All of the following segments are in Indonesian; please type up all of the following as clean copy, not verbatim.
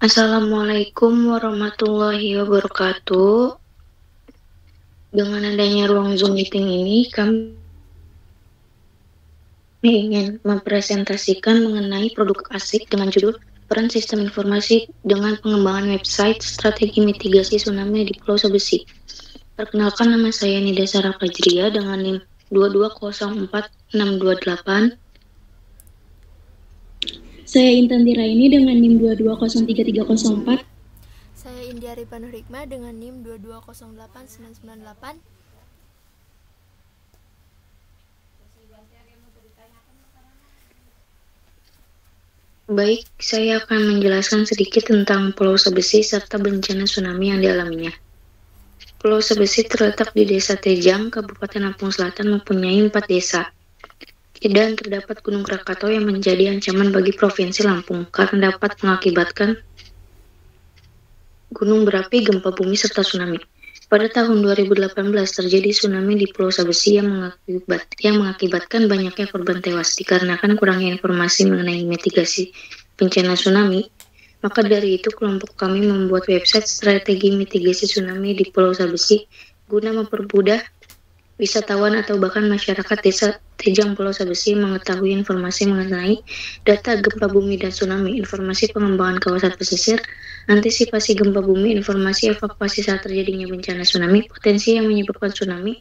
Assalamualaikum warahmatullahi wabarakatuh. Dengan adanya ruang Zoom meeting ini, kami ingin mempresentasikan mengenai produk asik dengan judul Peran Sistem Informasi dengan Pengembangan Website Strategi Mitigasi Tsunami di Pulau Sebesi. Perkenalkan, nama saya Nida Sarah Fajriya dengan NIM 2204628. Saya Intan Tiraini dengan NIM 2203304. Saya India Ripanuh Hikmah dengan NIM 2208998. Baik, saya akan menjelaskan sedikit tentang Pulau Sebesi serta bencana tsunami yang dialaminya. Pulau Sebesi terletak di Desa Tejang, Kabupaten Lampung Selatan, mempunyai 4 desa. Dan terdapat Gunung Krakatau yang menjadi ancaman bagi Provinsi Lampung karena dapat mengakibatkan gunung berapi, gempa bumi, serta tsunami. Pada tahun 2018 terjadi tsunami di Pulau Sebesi yang mengakibatkan banyaknya korban tewas dikarenakan kurangnya informasi mengenai mitigasi bencana tsunami. Maka dari itu kelompok kami membuat website strategi mitigasi tsunami di Pulau Sebesi guna mempermudah wisatawan atau bahkan masyarakat desa Tejang Pulau Sebesi mengetahui informasi mengenai data gempa bumi dan tsunami, informasi pengembangan kawasan pesisir, antisipasi gempa bumi, informasi evakuasi saat terjadinya bencana tsunami, potensi yang menyebabkan tsunami,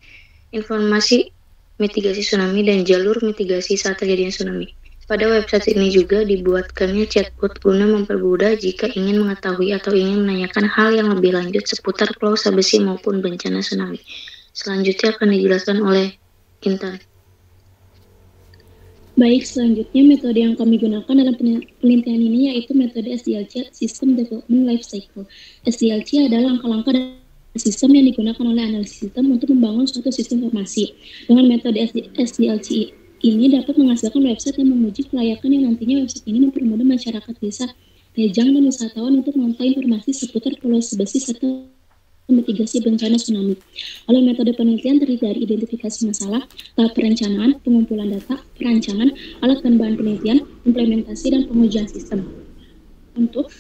informasi mitigasi tsunami, dan jalur mitigasi saat terjadinya tsunami. Pada website ini juga dibuatkannya chatbot guna mempermudah jika ingin mengetahui atau ingin menanyakan hal yang lebih lanjut seputar Pulau Sebesi maupun bencana tsunami. Selanjutnya akan dijelaskan oleh Intan. Baik, selanjutnya metode yang kami gunakan dalam penelitian ini yaitu metode SDLC, System Development Life Cycle. SDLC adalah langkah-langkah dan sistem yang digunakan oleh analisis sistem untuk membangun suatu sistem informasi. Dengan metode SDLC ini dapat menghasilkan website yang menguji kelayakan yang nantinya website ini mempermudah masyarakat desa Tejang dan wisatawan untuk mengetahui informasi seputar Pulau Sebesi serta mitigasi bencana tsunami. Oleh metode penelitian terdiri dari identifikasi masalah, tahap perencanaan, pengumpulan data, perancangan, alat dan bahan penelitian, implementasi, dan pengujian sistem. Untuk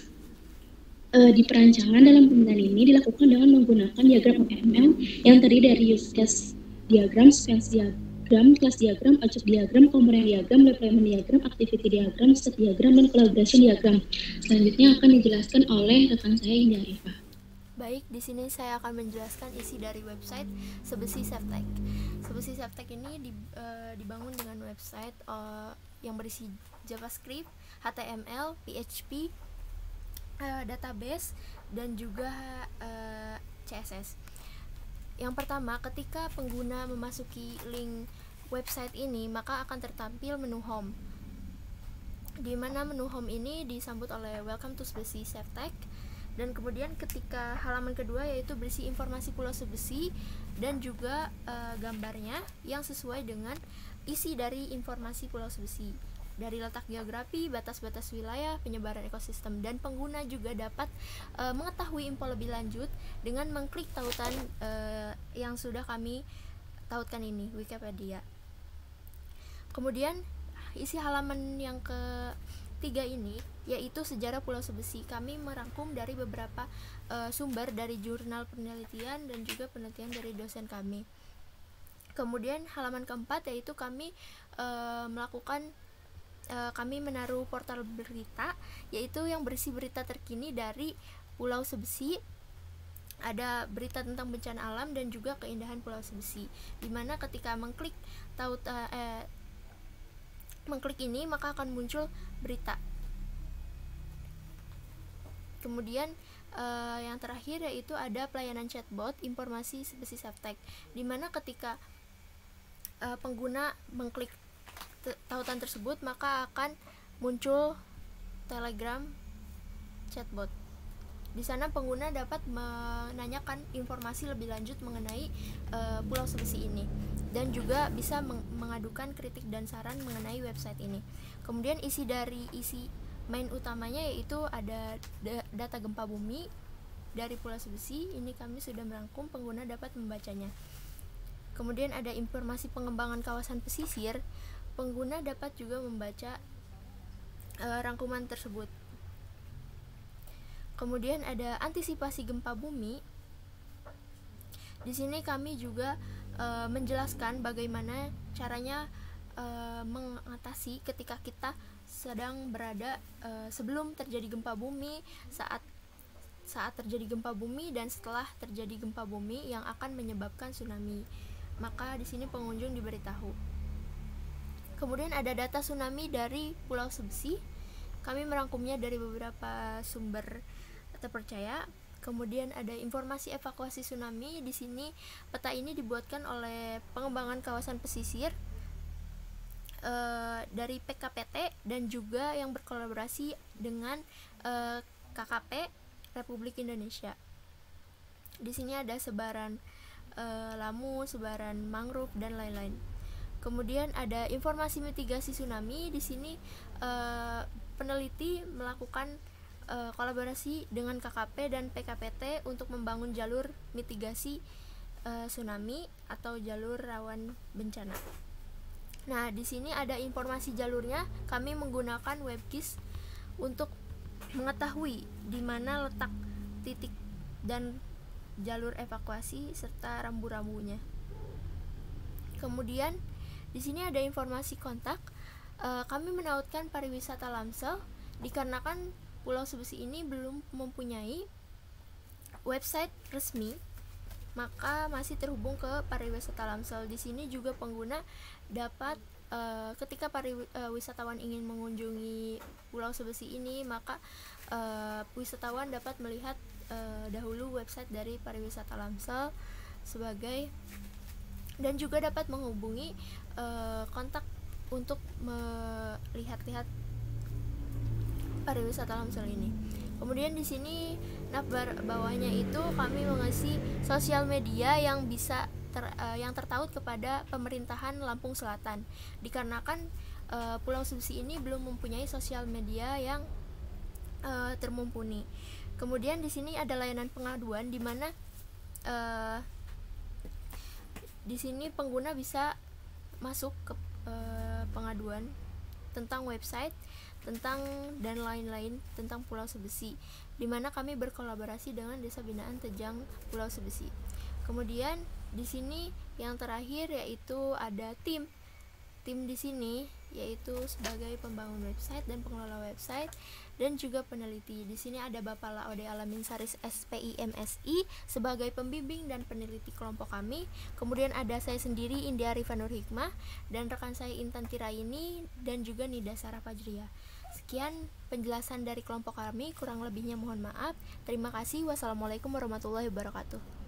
di perancangan dalam penelitian ini dilakukan dengan menggunakan diagram OML yang terdiri dari use case diagram, sequence diagram, class diagram, object diagram, component diagram, deployment diagram, activity diagram, state diagram, dan collaboration diagram. Selanjutnya akan dijelaskan oleh rekan saya Indah Rifa. Baik, di sini saya akan menjelaskan isi dari website Sebesi Safetech. Sebesi Safetech ini dibangun dengan website yang berisi JavaScript, HTML, PHP, database, dan juga CSS. Yang pertama, ketika pengguna memasuki link website ini, maka akan tertampil menu home, di mana menu home ini disambut oleh Welcome to Sebesi Safetech. Dan kemudian ketika halaman kedua yaitu berisi informasi Pulau Sebesi dan juga gambarnya yang sesuai dengan isi dari informasi Pulau Sebesi, dari letak geografi, batas-batas wilayah, penyebaran ekosistem, dan pengguna juga dapat mengetahui info lebih lanjut dengan mengklik tautan yang sudah kami tautkan ini, Wikipedia. Kemudian isi halaman yang ketiga ini yaitu sejarah Pulau Sebesi. Kami merangkum dari beberapa sumber dari jurnal penelitian dan juga penelitian dari dosen kami. Kemudian halaman keempat yaitu kami kami menaruh portal berita, yaitu yang berisi berita terkini dari Pulau Sebesi. Ada berita tentang bencana alam dan juga keindahan Pulau Sebesi, dimana ketika mengklik ini maka akan muncul berita. Kemudian yang terakhir yaitu ada pelayanan chatbot informasi Sebesi Safetech, dimana ketika pengguna mengklik tautan tersebut maka akan muncul Telegram chatbot. Di sana pengguna dapat menanyakan informasi lebih lanjut mengenai Pulau Sebesi ini dan juga bisa mengadukan kritik dan saran mengenai website ini. Kemudian isi main utamanya yaitu ada data gempa bumi dari Pulau Sebesi. Ini kami sudah merangkum, pengguna dapat membacanya. Kemudian ada informasi pengembangan kawasan pesisir, pengguna dapat juga membaca rangkuman tersebut. Kemudian ada antisipasi gempa bumi. Di sini kami juga menjelaskan bagaimana caranya mengatasi ketika kita sedang berada sebelum terjadi gempa bumi, saat terjadi gempa bumi, dan setelah terjadi gempa bumi yang akan menyebabkan tsunami. Maka di sini pengunjung diberitahu. Kemudian ada data tsunami dari Pulau Sebesi. Kami merangkumnya dari beberapa sumber terpercaya. Kemudian ada informasi evakuasi tsunami. Di sini peta ini dibuatkan oleh pengembangan kawasan pesisir dari PKPT dan juga yang berkolaborasi dengan KKP Republik Indonesia. Di sini ada sebaran Lamu, sebaran mangrove dan lain-lain. Kemudian ada informasi mitigasi tsunami. Di sini peneliti melakukan kolaborasi dengan KKP dan PKPT untuk membangun jalur mitigasi tsunami atau jalur rawan bencana. Nah, di sini ada informasi jalurnya. Kami menggunakan WebGIS untuk mengetahui di mana letak titik dan jalur evakuasi serta rambu-rambunya. Kemudian di sini ada informasi kontak. Kami menautkan pariwisata Lamsel dikarenakan Pulau Sebesi ini belum mempunyai website resmi, maka masih terhubung ke pariwisata Lamsel. Di sini juga pengguna dapat ketika wisatawan ingin mengunjungi Pulau Sebesi ini, maka wisatawan dapat melihat dahulu website dari pariwisata Lamsel dan juga dapat menghubungi kontak untuk melihat-lihat pariwisata Lamsel ini. Kemudian di sini navbar bawahnya itu kami mengisi sosial media yang bisa yang tertaut kepada pemerintahan Lampung Selatan, dikarenakan Pulau Sebesi ini belum mempunyai sosial media yang termumpuni. Kemudian di sini ada layanan pengaduan, di mana di sini pengguna bisa masuk ke pengaduan tentang website, dan lain-lain tentang Pulau Sebesi, di mana kami berkolaborasi dengan Desa Binaan Tejang Pulau Sebesi. Kemudian di sini yang terakhir yaitu ada tim di sini, yaitu sebagai pembangun website dan pengelola website dan juga peneliti. Di sini ada Bapak Laode Alamin Saris SPI MSI sebagai pembimbing dan peneliti kelompok kami. Kemudian ada saya sendiri, India Arifah Nur Hikmah, dan rekan saya Intan Tiraini dan juga Nida Sarah Fajriah. Sekian penjelasan dari kelompok kami, kurang lebihnya mohon maaf. Terima kasih. Wassalamualaikum warahmatullahi wabarakatuh.